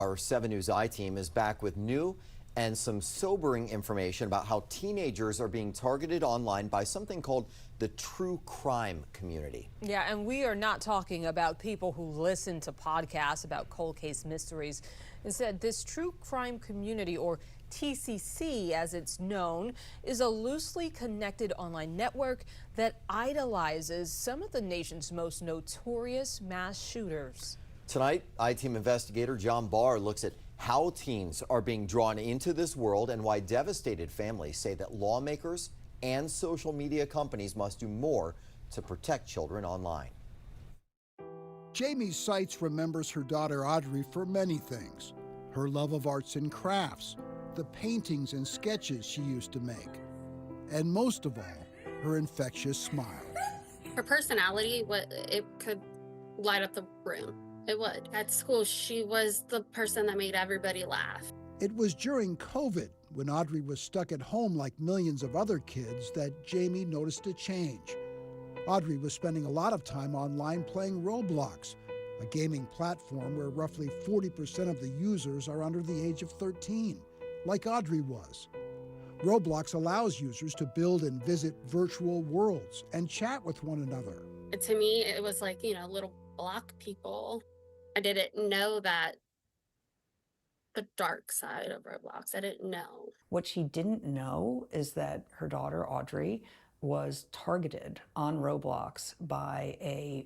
Our 7 News I-Team is back with new and some sobering information about how teenagers are being targeted online by something called the true crime community. Yeah, and we are not talking about people who listen to podcasts about cold case mysteries. Instead, this true crime community, or TCC as it's known, is a loosely connected online network that idolizes some of the nation's most notorious mass shooters. Tonight, I-Team investigator John Barr looks at how teens are being drawn into this world and why devastated families say that lawmakers and social media companies must do more to protect children online. Jaimee Seitz remembers her daughter Audrey for many things. Her love of arts and crafts, the paintings and sketches she used to make, and most of all, her infectious smile. Her personality, it could light up the room. It would. At school, she was the person that made everybody laugh. It was during COVID, when Audrey was stuck at home like millions of other kids, that Jaimee noticed a change. Audrey was spending a lot of time online playing Roblox, a gaming platform where roughly 40% of the users are under the age of 13, like Audrey was. Roblox allows users to build and visit virtual worlds and chat with one another. To me, it was like, little block people. I didn't know that the dark side of Roblox. I didn't know. What she didn't know is that her daughter, Audrey, was targeted on Roblox by a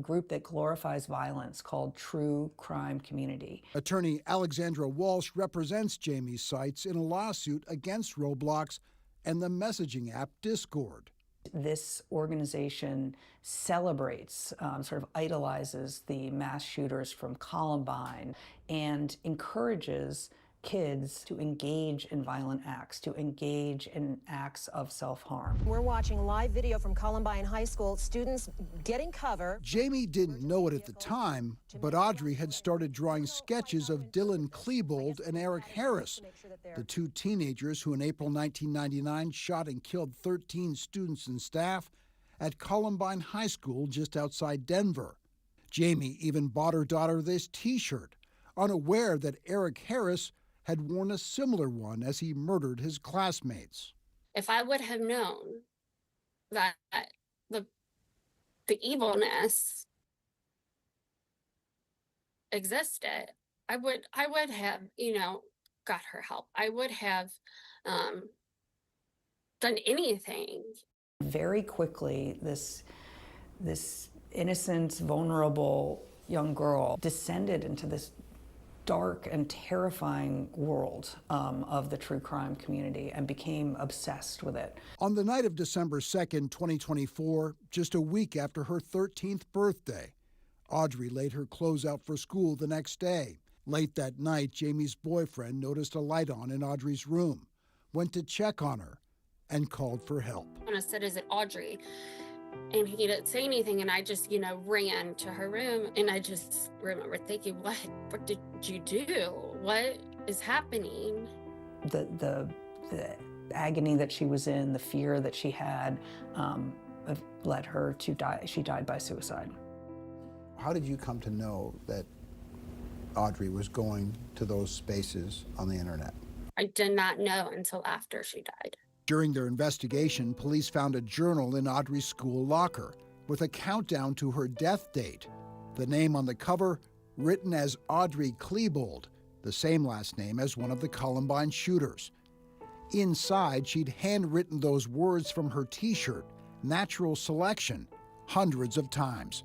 group that glorifies violence called True Crime Community. Attorney Alexandra Walsh represents Jaimee Seitz in a lawsuit against Roblox and the messaging app Discord. This organization celebrates, idolizes the mass shooters from Columbine and encourages kids to engage in violent acts, to engage in acts of self-harm. We're watching live video from Columbine High School, students getting cover. Jaimee didn't know it at the time, but Audrey had started drawing sketches of Dylan Klebold and Eric Harris, the two teenagers who in April 1999 shot and killed 13 students and staff at Columbine High School just outside Denver. Jaimee even bought her daughter this T-shirt, unaware that Eric Harris had worn a similar one as he murdered his classmates. If I would have known that the evilness existed, I would have, got her help. I would have done anything. Very quickly, this innocent, vulnerable young girl descended into this dark and terrifying world of the true crime community and became obsessed with it. On the night of December 2nd, 2024, just a week after her 13th birthday, Audrey laid her clothes out for school the next day. Late that night, Jaimee's boyfriend noticed a light on in Audrey's room, went to check on her, and called for help. And I said, "Is it Audrey?" And he didn't say anything, and I just, ran to her room, and I just remember thinking, what did you do? What is happening? The agony that she was in, the fear that she had, led her to die. She died by suicide. How did you come to know that Audrey was going to those spaces on the internet? I did not know until after she died. During their investigation, police found a journal in Audrey's school locker with a countdown to her death date. The name on the cover written as Audrey Klebold, the same last name as one of the Columbine shooters. Inside, she'd handwritten those words from her T-shirt, "Natural Selection," hundreds of times.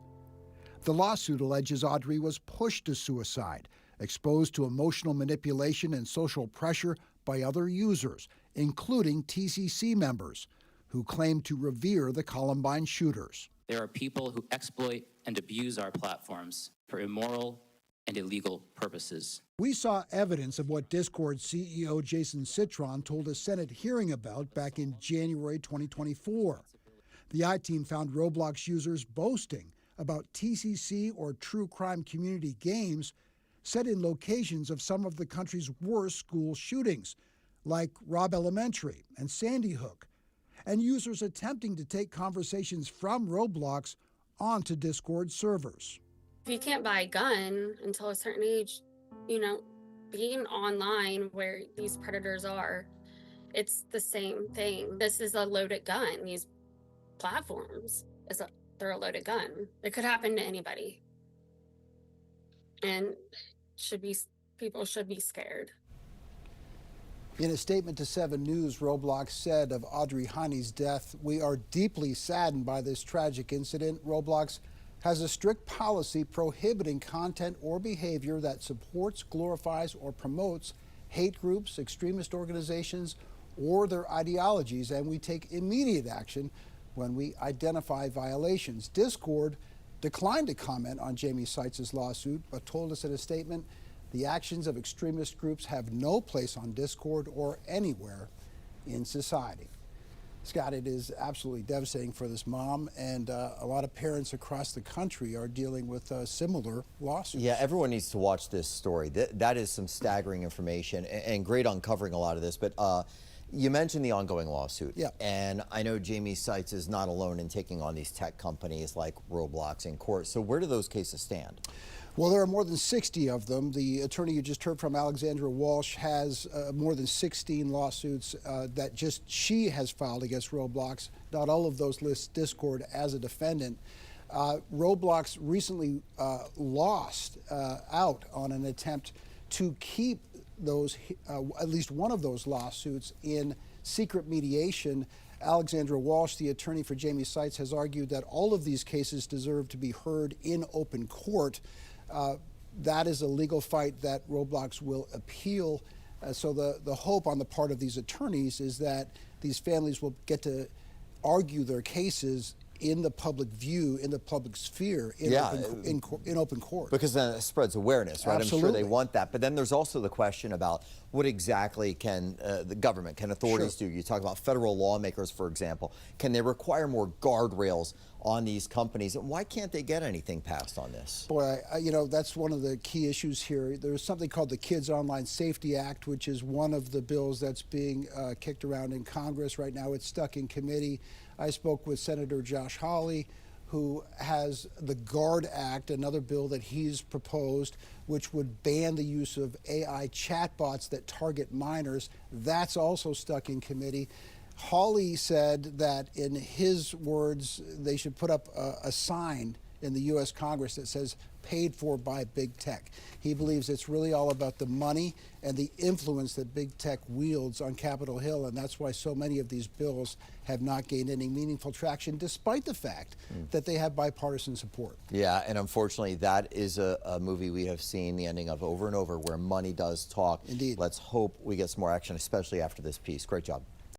The lawsuit alleges Audrey was pushed to suicide, exposed to emotional manipulation and social pressure by other users, including TCC members, who claim to revere the Columbine shooters. There are people who exploit and abuse our platforms for immoral and illegal purposes. We saw evidence of what Discord CEO Jason Citron told a Senate hearing about back in January 2024. The I-Team found Roblox users boasting about TCC or true crime community games set in locations of some of the country's worst school shootings, like Robb Elementary and Sandy Hook, and users attempting to take conversations from Roblox onto Discord servers. If you can't buy a gun until a certain age, you know, being online where these predators are, it's the same thing. This is a loaded gun. These platforms, they're a loaded gun. It could happen to anybody. And people should be scared. In a statement to 7 News, Roblox said of Audree Heine's death, "We are deeply saddened by this tragic incident. Roblox has a strict policy prohibiting content or behavior that supports, glorifies, or promotes hate groups, extremist organizations, or their ideologies, and we take immediate action when we identify violations." Discord declined to comment on Jaimee Seitz's lawsuit, but told us in a statement, "The actions of extremist groups have no place on Discord or anywhere in society." Scott, it is absolutely devastating for this mom, and a lot of parents across the country are dealing with similar lawsuits. Yeah, everyone needs to watch this story. That is some staggering information and great uncovering a lot of this. But you mentioned the ongoing lawsuit. Yeah. And I know Jaimee Seitz is not alone in taking on these tech companies like Roblox in court. So where do those cases stand? Well, there are more than 60 of them. The attorney you just heard from, Alexandra Walsh, has more than 16 lawsuits that just she has filed against Roblox. Not all of those list Discord as a defendant. Roblox recently lost out on an attempt to keep those, at least one of those lawsuits, in secret mediation. Alexandra Walsh, the attorney for Jaimee Seitz, has argued that all of these cases deserve to be heard in open court. That is a legal fight that Roblox will appeal. So the hope on the part of these attorneys is that these families will get to argue their cases in the public view, in the public sphere, in open court. Because then it spreads awareness, right? Absolutely. I'm sure they want that. But then there's also the question about what exactly can the government, can authorities do? You talk about federal lawmakers, for example. Can they require more guardrails on these companies? And why can't they get anything passed on this? Boy, you know, that's one of the key issues here. There's something called the Kids Online Safety Act, which is one of the bills that's being kicked around in Congress right now. It's stuck in committee. I spoke with Senator Josh Hawley, who has the GUARD Act, another bill that he's proposed, which would ban the use of AI chatbots that target minors. That's also stuck in committee. Hawley said that, in his words, they should put up a sign in the U.S. Congress that says "paid for by big tech." He believes it's really all about the money and the influence that big tech wields on Capitol Hill, and that's why so many of these bills have not gained any meaningful traction, despite the fact that they have bipartisan support. Yeah, and unfortunately, that is a movie we have seen the ending of over and over, where money does talk. Indeed. Let's hope we get some more action, especially after this piece. Great job.